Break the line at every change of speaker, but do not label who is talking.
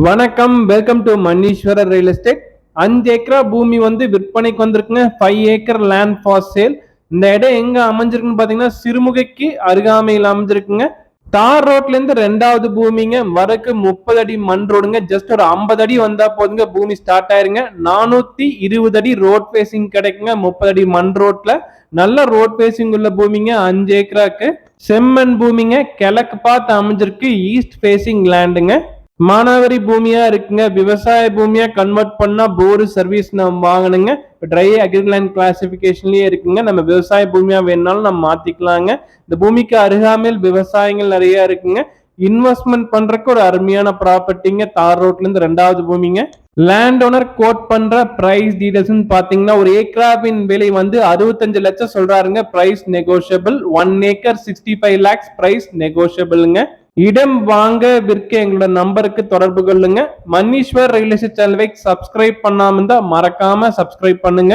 வணக்கம், welcome to Manneeswarar real estate. 5 ஏக்கரா பூமி வந்து விற்பனைக்கு வந்திருக்குங்க. 5 ஏக்கர் லேண்ட் ஃபார் சேல். இந்த இடம் எங்க அமைஞ்சிருக்குன்னு பாத்தீங்கன்னா சிறுமுகைக்கு அருகாமையில் அமைஞ்சிருக்குங்க. தார் ரோட்ல இருந்து 2வது பூமிங்க. வடக்கு 30 அடி மண் ரோடுங்க. ஜஸ்ட் ஒரு 50 அடி வந்தா போதுங்க பூமி ஸ்டார்ட் ஆயிருங்க. 420 அடி ரோட் பேசிங் கிடைக்குங்க. 30 அடி மண் ரோட்ல நல்ல ரோட் பேசிங் உள்ள பூமிங்க. 5 ஏக்கராக்கு செம்மண் பூமிங்க. கிழக்கு பார்த்து அமைஞ்சிருக்கு. ஈஸ்ட் பேசிங் லேண்டுங்க. மானாவாரி பூமியா இருக்குங்க. விவசாய பூமியா கன்வெர்ட் பண்ணா போர் சர்வீஸ் நம்ம வாங்கணுங்க. ட்ரை அக்ரிகல்ச்சர் கிளாசிபிகேஷன்லயே இருக்குங்க. நம்ம விவசாய பூமியா வேணாலும் நம்ம மாத்திக்கலாங்க. இந்த பூமிக்கு அருகாமையில் விவசாயங்கள் நிறைய இருக்குங்க. இன்வெஸ்ட்மெண்ட் பண்றதுக்கு ஒரு அருமையான ப்ராப்பர்ட்டிங்க. தார் ரோட்ல இருந்து 2வது பூமிங்க. லேண்ட் ஓனர் கோட் பண்ற பிரைஸ் டீடைல்ஸ் பாத்தீங்கன்னா ஒரு ஏக்கராவின் விலை வந்து 65 லட்சம் சொல்றாருங்க. Price negotiable. 1 acre 65 lakhs price நெகோஷியபிள்ங்க. இடம் வாங்க விற்க எங்களோட நம்பருக்கு தொடர்பு கொள்ளுங்க. மன்னீஸ்வர் ரியல் எஸ்டேட் சேனலை சப்ஸ்கிரைப் பண்ணாம இருந்தா மறக்காம சப்ஸ்கிரைப் பண்ணுங்க.